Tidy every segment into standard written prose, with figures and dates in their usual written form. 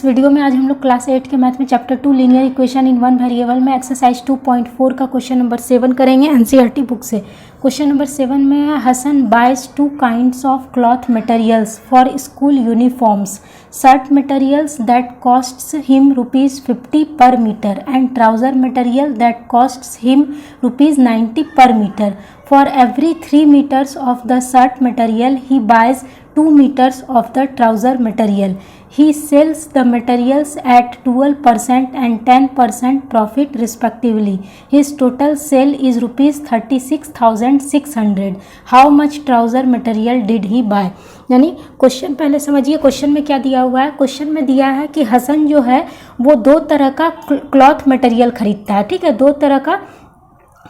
इस वीडियो में आज हम लोग क्लास 8 के मैथ में chapter 2 linear equation in one variable में एक्सरसाइज 2.4 का क्वेश्चन नंबर 7 करेंगे एनसीईआरटी बुक से। क्वेश्चन नंबर 7 में है Hasan buys 2 kinds of cloth materials for school uniforms, shirt materials that costs him ₹50 per metre and trouser material that costs him ₹90 per metre. For every 3 meters of the shirt material, he buys 2 meters of the trouser material. He sells the materials at 12% and 10% profit respectively. His total sale is ₹36,600. How much trouser material did he buy? यानी question पहले समझिए question में क्या दिया हुआ है। Question में दिया है कि हसन जो है वो 2 तरह का क्लॉथ मटेरियल खरीदता है। ठीक है, 2 तरह का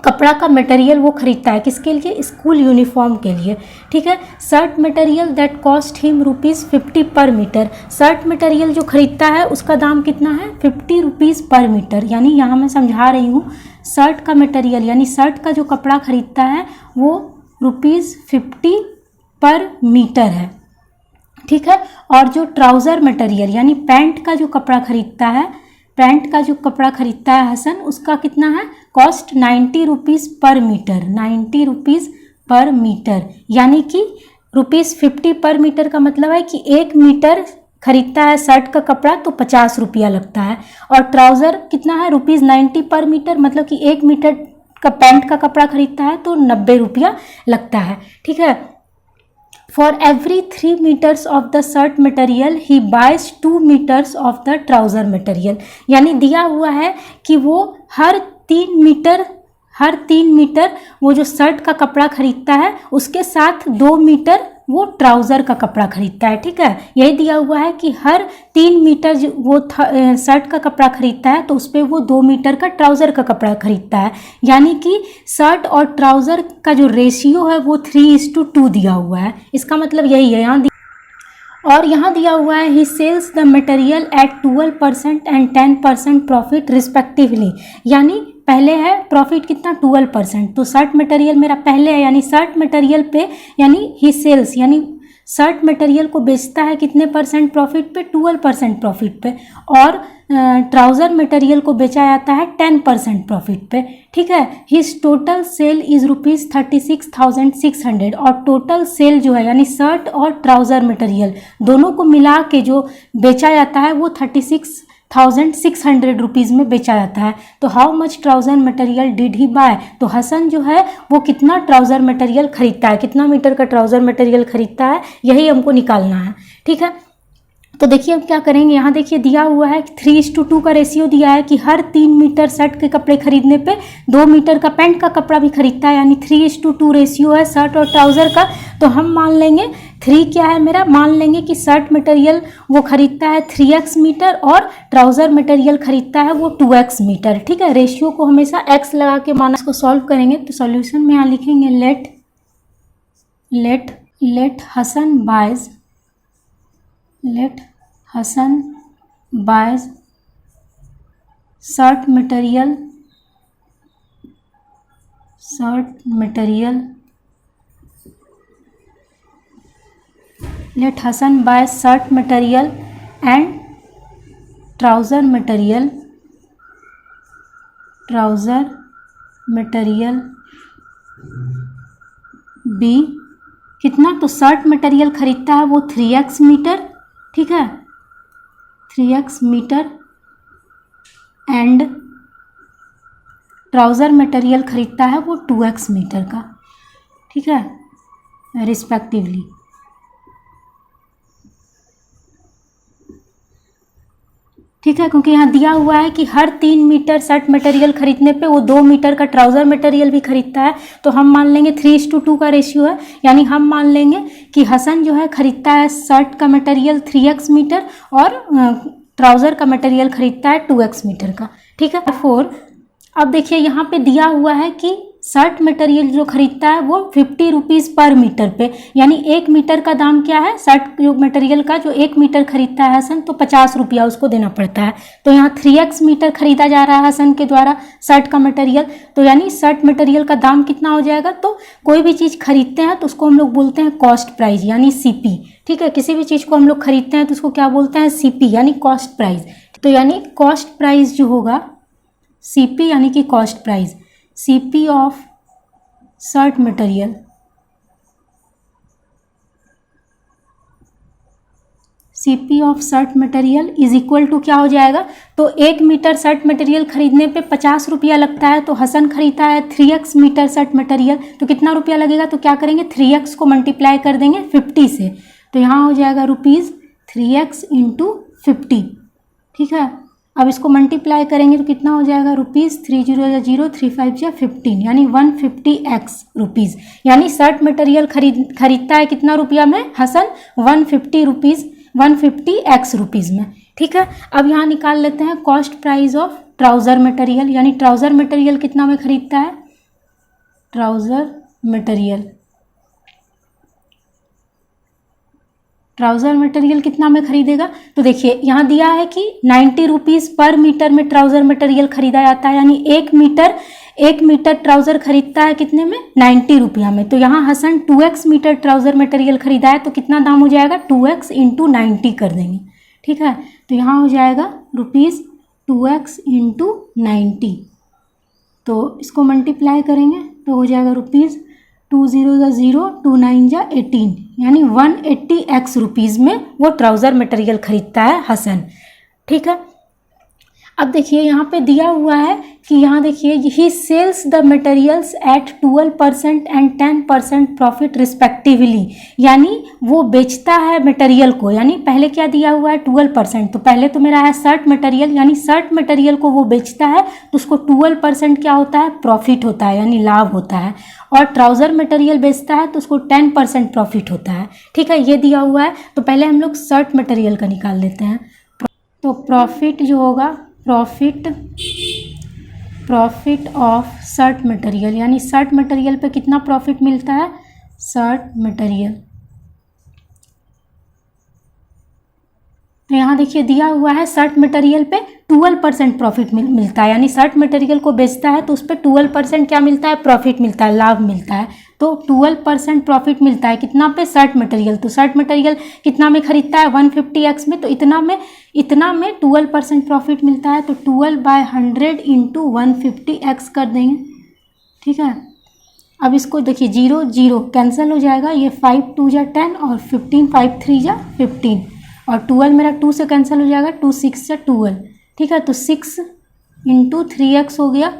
कपड़ा का मटेरियल वो खरीदता है। किसके लिए? स्कूल यूनिफॉर्म के लिए। ठीक है, shirt material that cost him ₹50 per metre. Shirt material जो खरीदता है उसका दाम कितना है? ₹50 पर मीटर। यानी यहाँ मैं समझा रही हूँ, शर्ट का मटेरियल यानी शर्ट का जो कपड़ा खरीदता है वो ₹50 पर मीटर है। ठीक है, और जो ट्राउज़र मटेरियल यानी पैंट का जो कपड़ा खरीदता है, पैंट का जो कपड़ा खरीदता है हसन, उसका कितना है? Cost ₹90 per metre. ₹90 per metre यानी कि ₹50 पर मीटर का मतलब है कि 1 मीटर खरीदता है शर्ट का कपड़ा तो ₹50 लगता है। और ट्राउज़र कितना है? ₹90 पर मीटर, मतलब कि 1 मीटर का पैंट का कपड़ा खरीदता है तो ₹90 लगता है। ठीक है, For every 3 meters of the shirt material, he buys 2 meters of the trouser material. यानी दिया हुआ है कि वो हर 3 मीटर वो जो शर्ट का कपड़ा खरीदता है उसके साथ 2 मीटर वो ट्राउज़र का कपड़ा खरीदता है। ठीक है, यही दिया हुआ है कि हर 3 मीटर जो वो शर्ट का कपड़ा खरीदता है तो उस पर वो 2 मीटर का ट्राउज़र का कपड़ा खरीदता है। यानी कि शर्ट और ट्राउज़र का जो रेशियो है वो 3:2 दिया हुआ है। इसका मतलब यही है। यहाँ दिया हुआ है ही sells the material at 12% and 10% profit respectively. यानी पहले है प्रॉफिट कितना? 12%। तो शर्ट मटेरियल मेरा पहले है यानी शर्ट मटेरियल पे यानी ही सेल्स यानी शर्ट मटेरियल को बेचता है कितने परसेंट प्रॉफिट पे? 12% प्रॉफिट पे। और ट्राउज़र मटेरियल को बेचा जाता है 10% प्रॉफिट पे। ठीक है, हिज टोटल सेल इज़ ₹36,600। और टोटल सेल जो है यानी शर्ट और ट्राउज़र मटेरियल दोनों को मिला के जो बेचा जाता है वो ₹36,600 में बेचा जाता है। तो how much trouser material did he buy? तो हसन जो है वो कितना ट्राउज़र मटेरियल खरीदता है, कितना मीटर का ट्राउज़र मटेरियल खरीदता है, यही हमको निकालना है। ठीक है, तो देखिए अब क्या करेंगे। यहाँ देखिए दिया हुआ है 3:2 का रेशियो दिया है कि हर 3 मीटर शर्ट के कपड़े खरीदने पे 2 मीटर का पैंट का कपड़ा भी खरीदता है। यानी 3:2 रेशियो है शर्ट और ट्राउज़र का। तो हम मान लेंगे 3 क्या है मेरा? मान लेंगे कि शर्ट मटेरियल वो खरीदता है 3x मीटर और ट्राउज़र मटेरियल खरीदता है वो 2x मीटर। ठीक है, रेशियो को हमेशा x लगा के माना। इसको सॉल्व करेंगे तो सॉल्यूशन में यहाँ लिखेंगे let Hasan buys shirt material let Hasan buy shirt material and trouser material be कितना? तो शर्ट मटेरियल खरीदता है वो 3x मीटर। ठीक है, 3x metre and trouser material खरीदता है वो 2x मीटर का। ठीक है, रिस्पेक्टिवली। ठीक है, क्योंकि यहाँ दिया हुआ है कि हर 3 मीटर शर्ट मटेरियल खरीदने पे वो 2 मीटर का ट्राउज़र मटेरियल भी खरीदता है। तो हम मान लेंगे 3:2 का रेशियो है। यानी हम मान लेंगे कि हसन जो है खरीदता है शर्ट का मटेरियल 3x मीटर और ट्राउज़र का मटेरियल खरीदता है 2x मीटर का। ठीक है, 4। अब देखिए यहाँ पे दिया हुआ है कि शर्ट मटेरियल जो खरीदता है वो 50 रुपीज़ पर मीटर पे, यानी 1 मीटर का दाम क्या है, शर्ट जो मटेरियल का जो 1 मीटर खरीदता है हसन तो 50 रुपया उसको देना पड़ता है। तो यहाँ 3x मीटर खरीदा जा रहा है हसन के द्वारा शर्ट का मटेरियल, तो यानी शर्ट मटेरियल का दाम कितना हो जाएगा। तो कोई भी चीज़ खरीदते हैं तो उसको हम लोग बोलते हैं कॉस्ट प्राइस यानी CP। ठीक है, किसी भी चीज़ को हम लोग खरीदते हैं तो उसको क्या बोलते हैं, CP यानी कॉस्ट प्राइस। तो यानी कॉस्ट प्राइस जो होगा CP यानी कि cost price, CP of shirt material, CP of shirt material is equal to क्या हो जाएगा। तो 1 मीटर शर्ट मटेरियल खरीदने पे 50 रुपया लगता है, तो हसन खरीदता है 3x मीटर शर्ट मटेरियल, तो कितना रुपया लगेगा। तो क्या करेंगे, 3x को मल्टीप्लाई कर देंगे 50 से, तो यहाँ हो जाएगा रुपीज़ 3x इंटू 50। ठीक है, अब इसको मल्टीप्लाई करेंगे तो कितना हो जाएगा, रुपीज़ 3 0 या 0 3 5 या 15 यानी 150x रुपीज़। यानी शर्ट मटेरियल खरीदता है कितना रुपया में, हसन 150 रुपीज़, 150x रुपीज़ में। ठीक है, अब यहाँ निकाल लेते हैं cost price of trouser material, यानी ट्राउज़र मटेरियल कितना में खरीदता है, ट्राउज़र मटेरियल कितना में खरीदेगा। तो देखिए यहाँ दिया है कि 90 रुपीज़ पर मीटर में ट्राउज़र मटेरियल खरीदा जाता है, यानी 1 मीटर ट्राउज़र खरीदता है कितने में, 90 रुपया में। तो यहाँ Hasan 2x metre trouser material खरीदा है, तो कितना दाम हो जाएगा, 2x इंटू 90 कर देंगे। ठीक है, तो यहाँ हो जाएगा रुपीज़ 2x इंटू 90, तो इसको मल्टीप्लाई करेंगे तो हो जाएगा रुपीज़ 2 0 या 0 2 9 या 18 यानी 180x रुपीज़ में वो ट्राउज़र मटेरियल खरीदता है हसन। ठीक है, अब देखिए यहाँ पे दिया हुआ है कि यहाँ देखिए ही sells the materials at 12% and 10% profit respectively, यानी वो बेचता है मटेरियल को, यानी पहले क्या दिया हुआ है 12%, तो पहले तो मेरा है शर्ट मटेरियल, यानी शर्ट मटेरियल को वो बेचता है तो उसको 12% क्या होता है, प्रॉफिट होता है यानी लाभ होता है, और ट्राउज़र मटेरियल बेचता है तो उसको 10% प्रॉफिट होता है। ठीक है, ये दिया हुआ है, तो पहले हम लोग शर्ट मटेरियल का निकाल लेते हैं। तो प्रॉफिट जो होगा, प्रॉफिट ऑफ शर्ट मटेरियल, यानी शर्ट मटेरियल पे कितना प्रॉफिट मिलता है, शर्ट मटेरियल। तो यहाँ देखिए दिया हुआ है शर्ट मटेरियल पे 12% प्रॉफिट मिलता है, यानी शर्ट मटेरियल को बेचता है तो उस पर 12% क्या मिलता है, प्रॉफिट मिलता है, लाभ मिलता है। तो 12% प्रॉफिट मिलता है कितना पे, शर्ट मटेरियल। तो शर्ट मटेरियल कितना में खरीदता है, 150x में, तो इतना में 12% प्रॉफिट मिलता है, तो 12/100 इंटू 150x कर देंगे। ठीक है, अब इसको देखिए 0 0 कैंसिल हो जाएगा, ये 5 2 या 10 और 15 5 3 या 15 और 12 मेरा 2 से कैंसिल हो जाएगा, 2 6 या 12। ठीक है, तो 6 इंटू 3x हो गया,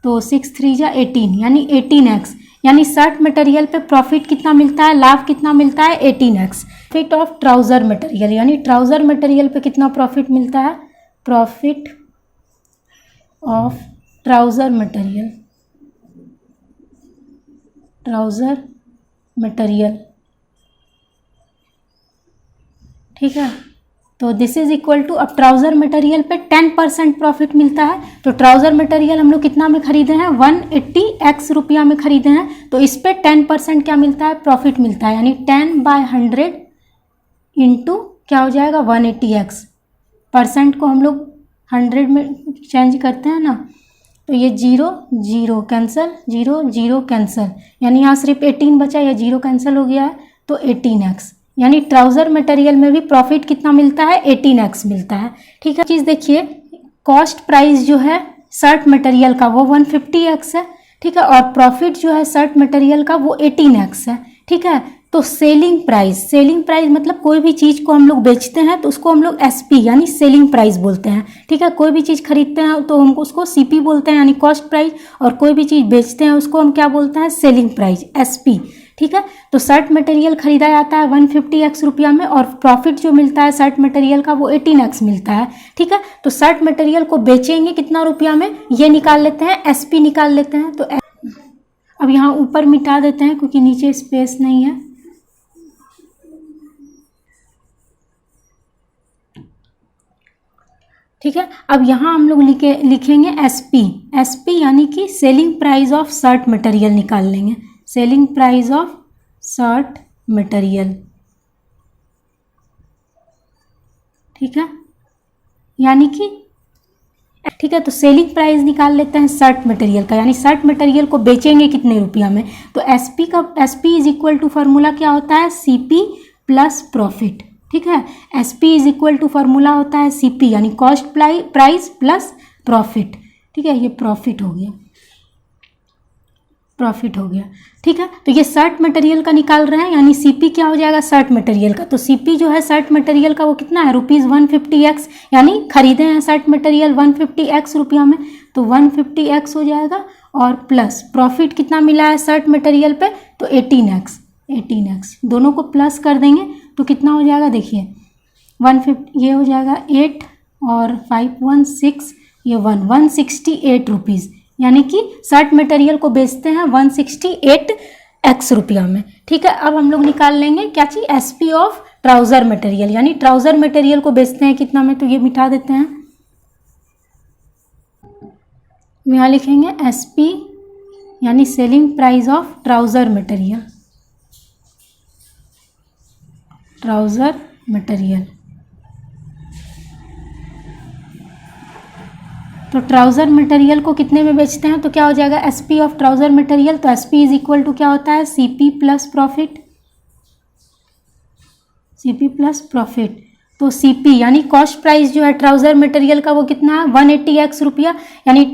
तो 6 3 या 18 यानी 18x, यानी शर्ट मटेरियल पे प्रॉफिट कितना मिलता है, लाभ कितना मिलता है, 18x। Profit of trouser material, यानी ट्राउज़र मटेरियल पे कितना प्रॉफिट मिलता है, प्रॉफिट ऑफ ट्राउज़र मटेरियल। ठीक है, तो दिस इज इक्वल टू, अब ट्राउज़र मटेरियल पे 10% प्रॉफिट मिलता है, तो ट्राउज़र मटेरियल हम लोग कितना में खरीदे हैं, 180x रुपया में खरीदे हैं, तो इस पे 10% क्या मिलता है, प्रॉफिट मिलता है, यानी 10/100 इंटू क्या हो जाएगा 180x। परसेंट को हम लोग 100 में चेंज करते हैं ना, तो ये 0 0 कैंसिल, 0 0 कैंसिल, यानी यहाँ सिर्फ 18 बचा, या 0 कैंसिल हो गया है, तो 18x, यानी ट्राउज़र मटेरियल में भी प्रॉफिट कितना मिलता है, 18x मिलता है। ठीक है, चीज़ देखिए कॉस्ट प्राइस जो है शर्ट मटेरियल का वो 150x है। ठीक है, और प्रॉफिट जो है शर्ट मटेरियल का वो 18x है। ठीक है, तो सेलिंग प्राइस मतलब कोई भी चीज़ को हम लोग बेचते हैं तो उसको हम लोग SP यानी सेलिंग प्राइस बोलते हैं। ठीक है, कोई भी चीज़ खरीदते हैं तो हम उसको CP बोलते हैं यानी कॉस्ट प्राइस, और कोई भी चीज़ बेचते हैं उसको हम क्या बोलते हैं, सेलिंग प्राइस SP। ठीक है, तो शर्ट मटेरियल खरीदा जाता है 150x रुपया में, और प्रॉफिट जो मिलता है शर्ट मटेरियल का वो 18x मिलता है। ठीक है, तो शर्ट मटेरियल को बेचेंगे कितना रुपया में, ये निकाल लेते हैं, SP निकाल लेते हैं। तो अब यहाँ ऊपर मिटा देते हैं क्योंकि नीचे स्पेस नहीं है। ठीक है। अब यहाँ हम लोग लिखेंगे एसपी यानी कि selling price of shirt material निकाल लेंगे, selling price of shirt material, ठीक है, यानी कि ठीक है। तो सेलिंग प्राइस निकाल लेते हैं शर्ट मटेरियल का, यानी शर्ट मटेरियल को बेचेंगे कितने रुपया में। तो SP is equal to formula क्या होता है, सीपी प्लस प्रॉफिट, ठीक है। SP is equal to formula होता है सीपी यानी कॉस्ट प्राइस प्लस प्रॉफिट, ठीक है। ये प्रॉफिट हो गया, प्रॉफिट हो गया, ठीक है। तो ये शर्ट मटेरियल का निकाल रहे हैं, यानी सीपी क्या हो जाएगा शर्ट मटेरियल का। तो सीपी जो है शर्ट मटेरियल का वो कितना है, ₹150x, यानी खरीदे हैं शर्ट मटेरियल 150x रुपया में, तो 150x हो जाएगा। और प्लस प्रॉफिट कितना मिला है शर्ट मटेरियल पे, तो 18x, दोनों को प्लस कर देंगे तो कितना हो जाएगा, देखिए 150, ये हो जाएगा 8 और 5 1 6, ये 168 रुपीज़, यानी कि शर्ट मटेरियल को बेचते हैं 168x रुपया में, ठीक है। अब हम लोग निकाल लेंगे क्या चीज़, एसपी ऑफ ट्राउज़र मटेरियल, यानी ट्राउज़र मटेरियल को बेचते हैं कितना में, तो ये मिटा देते हैं, यहाँ लिखेंगे एसपी यानी selling price of trouser material, trouser material. तो ट्राउज़र मटेरियल को कितने में बेचते हैं, तो क्या हो जाएगा एसपी ऑफ ट्राउज़र मटेरियल, तो एसपी इज इक्वल टू क्या होता है, CP plus profit, CP plus profit. तो सीपी यानी कॉस्ट प्राइस जो है ट्राउज़र मटेरियल का वो कितना है, 180x रुपया, यानी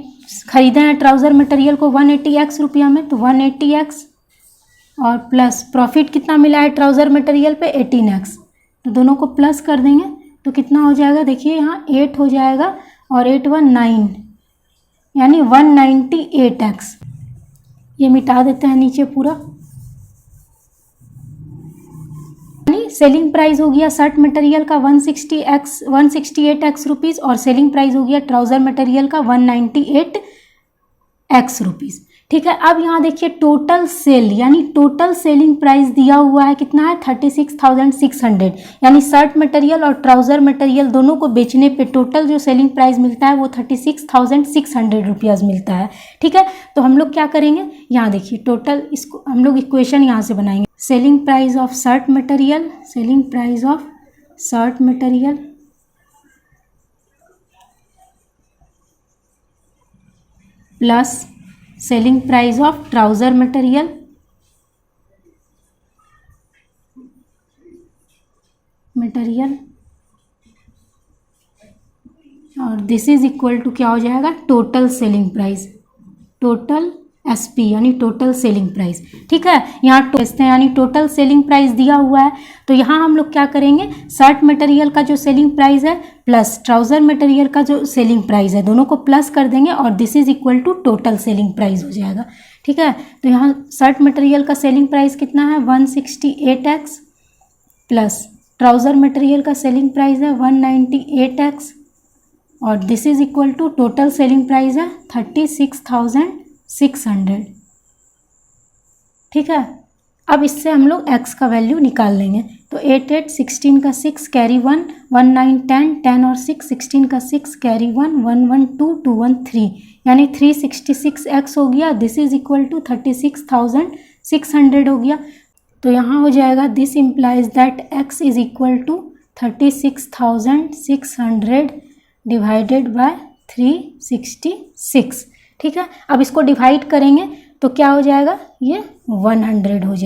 खरीदे हैं ट्राउज़र मटेरियल को 180x रुपया में, तो 180x और प्लस प्रॉफिट कितना मिला है ट्राउज़र मटेरियल पे 18x, तो दोनों को प्लस कर देंगे तो कितना हो जाएगा, देखिए यहाँ 8 हो जाएगा और 8 1 9, यानी 198x। ये मिटा देते हैं नीचे पूरा, यानी सेलिंग प्राइस हो गया शर्ट मटेरियल का 168x रुपीज़ और सेलिंग प्राइस हो गया ट्राउज़र मटेरियल का 198x रुपीज़, ठीक है। अब यहाँ देखिए टोटल सेल यानी टोटल सेलिंग प्राइस दिया हुआ है कितना है, 36,600, यानी शर्ट मटेरियल और ट्राउज़र मटेरियल दोनों को बेचने पे टोटल जो सेलिंग प्राइस मिलता है वो 36,600 रुपीज़ मिलता है, ठीक है। तो हम लोग क्या करेंगे, यहाँ देखिए टोटल, इसको हम लोग इक्वेशन यहाँ से बनाएंगे, selling price of shirt material, selling price of shirt material plus selling price of trouser material और दिस इज इक्वल टू क्या हो जाएगा, total selling price, total SP यानी टोटल सेलिंग प्राइस, ठीक है। यहाँ देखते हैं यानी टोटल सेलिंग प्राइस दिया हुआ है, तो यहाँ हम लोग क्या करेंगे, शर्ट मटेरियल का जो सेलिंग प्राइस है प्लस ट्राउज़र मटेरियल का जो सेलिंग प्राइस है दोनों को प्लस कर देंगे और this is equal to total selling price हो जाएगा, ठीक है। तो यहाँ शर्ट मटेरियल का सेलिंग प्राइस कितना है 168x प्लस ट्राउज़र मटेरियल का सेलिंग प्राइस है 198x और this is equal to total selling price है 36,600, ठीक है। अब इससे हम लोग x का वैल्यू निकाल लेंगे, तो 8 8 16 का 6 कैरी 1 1 9 10 10 और 6 16 का 6 कैरी 1 1 1 2 2 1 3, यानी 366x हो गया, दिस इज इक्वल टू 36,600 हो गया। तो यहाँ हो जाएगा this implies that x is equal to 36,600 divided by 366, ठीक है। अब इसको डिवाइड करेंगे तो क्या हो जाएगा, ये 100 हो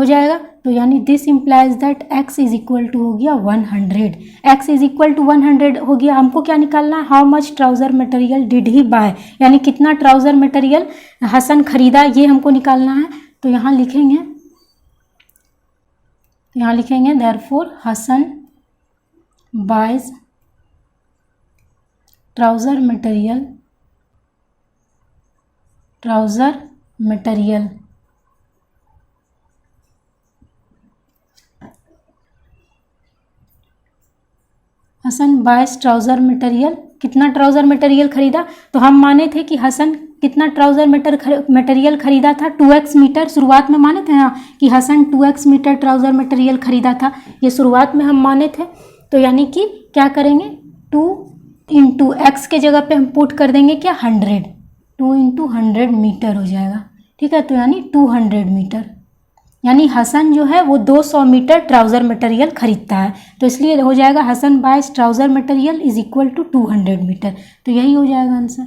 जाएगा, तो यानी this implies that x is equal to हो गया 100, x इज इक्वल टू 100 हो गया। हमको क्या निकालना है, how much trouser material did he buy, यानी कितना ट्राउज़र मटेरियल हसन खरीदा, ये हमको निकालना है। तो यहाँ लिखेंगे therefore Hasan buys trouser material Hasan buys trouser material, कितना ट्राउज़र मटेरियल खरीदा, तो हम माने थे कि हसन कितना ट्राउज़र मटेरियल खरीदा था, 2x मीटर, शुरुआत में माने थे ना कि Hasan 2x metre trouser material खरीदा था, ये शुरुआत में हम माने थे। तो यानी कि क्या करेंगे, 2 इंटू एक्स के जगह पे हम पुट कर देंगे क्या 100, 2 इंटू 100 मीटर हो जाएगा, ठीक है। तो यानी 200 मीटर, यानी हसन जो है वो 200 मीटर ट्राउज़र मटेरियल खरीदता है, तो इसलिए हो जाएगा Hasan buys trouser material is equal to 200 metre. तो यही हो जाएगा आंसर।